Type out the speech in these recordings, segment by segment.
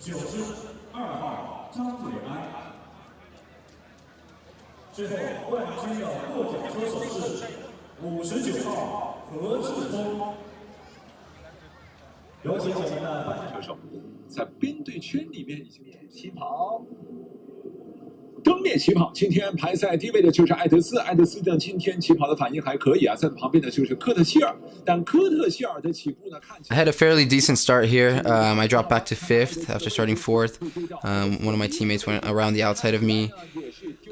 最后冠军的获奖车手是59号何志峰。有请我们的颁奖车手在编队圈里面已经起跑。登列起跑，今天排在第一位的就是艾德斯。艾德斯呢，今天起跑的反应还可以啊。在旁边的就是科特希尔，但科特希尔的起步呢，看起来 I had a fairly decent start here. I dropped back to 5th after starting 4th. One of my teammates went around the outside of me.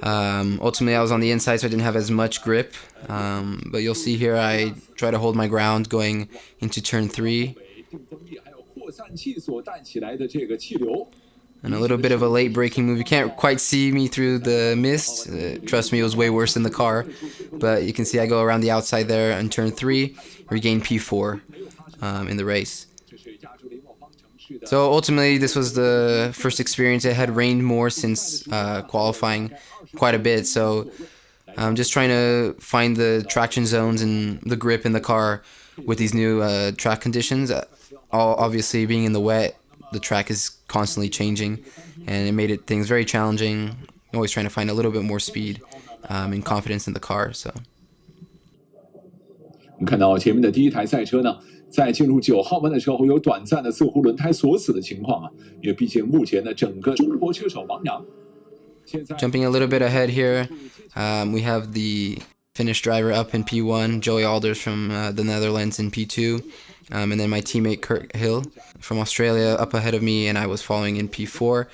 Ultimately, I was on the inside, so I didn't have as much grip. But you'll see here, I try to hold my ground going into turn 3. And a little bit of a late braking move. You can't quite see me through the mist. Trust me, it was way worse in the car. But you can see I go around the outside there on turn 3, regain P4 in the race. So ultimately, this was the first experience. It had rained more since qualifying quite a bit. So I'm just trying to find the traction zones and the grip in the car with these new track conditions. Obviously, being in the wet, the track is constantly changing, and it made things very challenging. Always trying to find a little bit more speed and confidence in the car. So. 我们看到前面的第一台赛车呢，在进入9号弯的时候，有短暂的似乎轮胎锁死的情况啊，因为毕竟目前的整个中国车手王阳。Jumping a little bit ahead here, we have the Finnish driver up in P1, Joey Alders from the Netherlands in P2. And then my teammate Kurt Hill from Australia up ahead of me, and I was following in P4.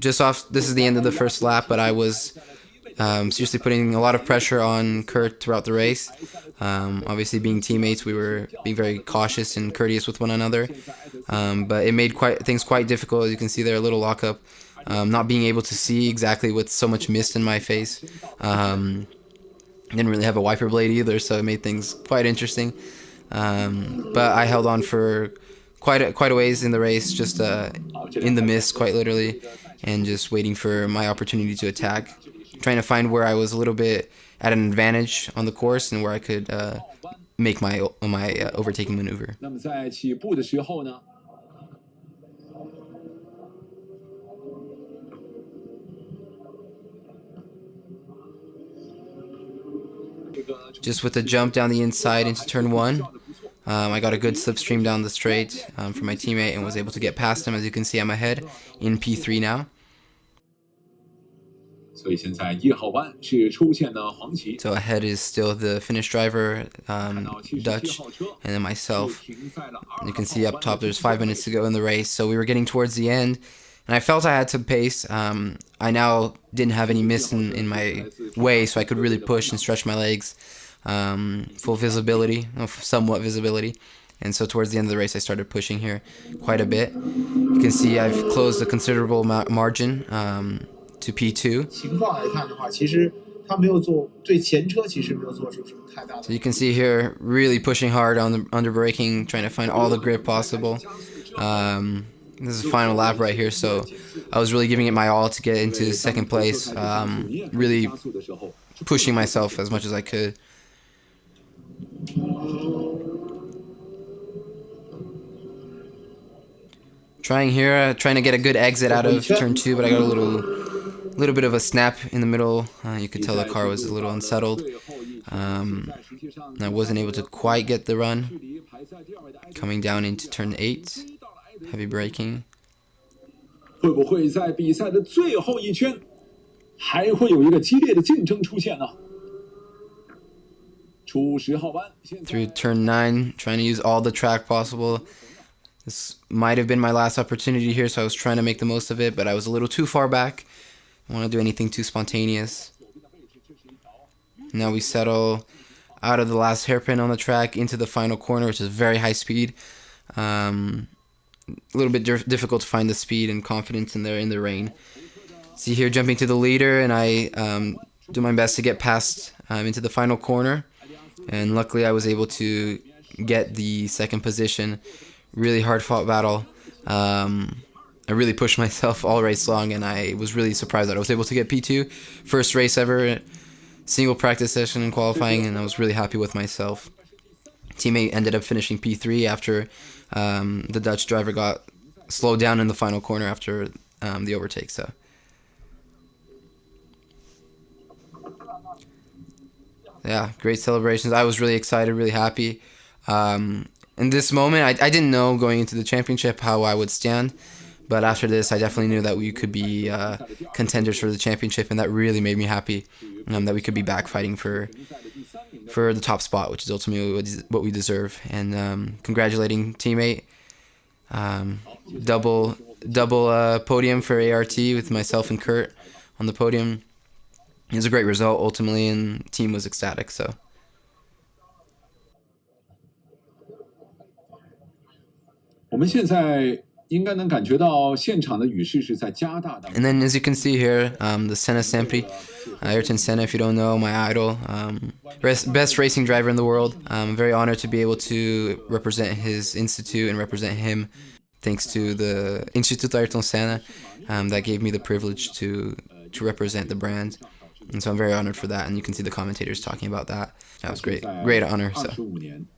Just off, this is the end of the first lap, but I was seriously putting a lot of pressure on Kurt throughout the race. Obviously, being teammates, we were being very cautious and courteous with one another. But it made things quite difficult. You can see there a little lockup. Not being able to see exactly with so much mist in my face. Didn't really have a wiper blade either, so it made things quite interesting. But I held on for quite a ways in the race, just in the mist, quite literally, and just waiting for my opportunity to attack. Trying to find where I was a little bit at an advantage on the course and where I could make my overtaking maneuver. 那么在起步的时候呢？ Just with the jump down the inside into turn 1, I got a good slipstream down the straight from my teammate and was able to get past him. As you can see, I'm ahead in P3 now. So ahead is still the Finnish driver, Dutch, and then myself. You can see up top there's 5 minutes to go in the race, so we were getting towards the end. And I felt I had to pace. I now didn't have any mist in my way, so I could really push and stretch my legs. Full visibility, somewhat visibility. And so towards the end of the race, I started pushing here quite a bit. You can see I've closed a considerable margin to P2. So you can see here, really pushing hard on the under braking, trying to find all the grip possible. This is the final lap right here, so I was really giving it my all to get into second place, really pushing myself as much as I could. Trying to get a good exit out of turn 2, but I got a little bit of a snap in the middle. You could tell the car was a little unsettled. I wasn't able to quite get the run. Coming down into turn 8. Heavy braking. 会不会在比赛的最后一圈还会有一个激烈的竞争出现呢？出10号弯 Through turn 9, trying to use all the track possible. This might have been my last opportunity here, so I was trying to make the most of it, but I was a little too far back. I don't want to do anything too spontaneous. Now we settle out of the last hairpin on the track into the final corner, which is very high speed. A little bit difficult to find the speed and confidence in there in the rain. See here, jumping to the leader, and I do my best to get past into the final corner. And luckily I was able to get the second position. Really hard fought battle. I really pushed myself all race long, and I was really surprised that I was able to get P2. First race ever, single practice session in qualifying, and I was really happy with myself. Teammate ended up finishing P3 after the Dutch driver got slowed down in the final corner after the overtake. So yeah, great celebrations. I was really excited, really happy. In this moment, I didn't know going into the championship how I would stand, but after this, I definitely knew that we could be contenders for the championship, and that really made me happy that we could be back fighting for the top spot, which is ultimately what we deserve. And congratulating teammate, double podium for ART with myself and Kurt on the podium. It was a great result ultimately, and team was ecstatic. So. And then as you can see here, the Senna Sempre, Ayrton Senna, if you don't know, my idol, best racing driver in the world. I'm very honored to be able to represent his institute and represent him, thanks to the Instituto Ayrton Senna, that gave me the privilege to represent the brand. And so I'm very honored for that, and you can see the commentators talking about that. That was great honor. So.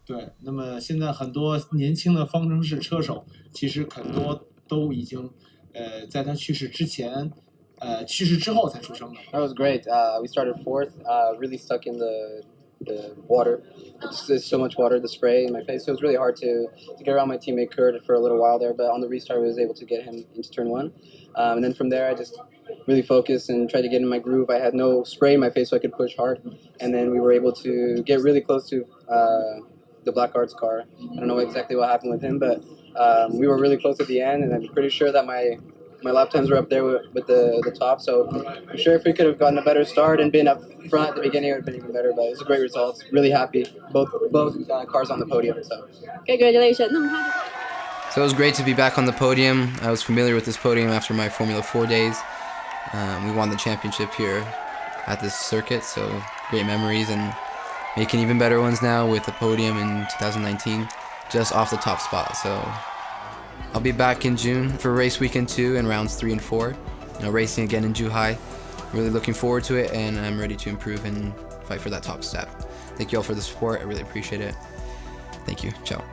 对，那么现在很多年轻的方程式车手，其实很多都已经，在他去世之前，去世之后才出生的。That was great. We started fourth, really stuck in the water. It's so much water, the spray in my face. So it was really hard to get around my teammate Kurt for a little while there. But on the restart, I was able to get him into turn one. And then from there, I just really focused and tried to get in my groove. I had no spray in my face, so I could push hard. And then we were able to get really close to the Black Arts car. I don't know exactly what happened with him, but we were really close at the end. And I'm pretty sure that my lap times were up there with the top. So I'm sure if we could have gotten a better start and been up front at the beginning, it would have been even better. But it was a great result. Really happy. Both cars on the podium. So congratulations. So it was great to be back on the podium. I was familiar with this podium after my Formula 4 days. We won the championship here at this circuit, so great memories, and making even better ones now with the podium in 2019, just off the top spot. So I'll be back in June for race weekend 2 and rounds 3 and 4. Racing again in Zhuhai. Really looking forward to it, and I'm ready to improve and fight for that top step. Thank you all for the support. I really appreciate it. Thank you. Ciao.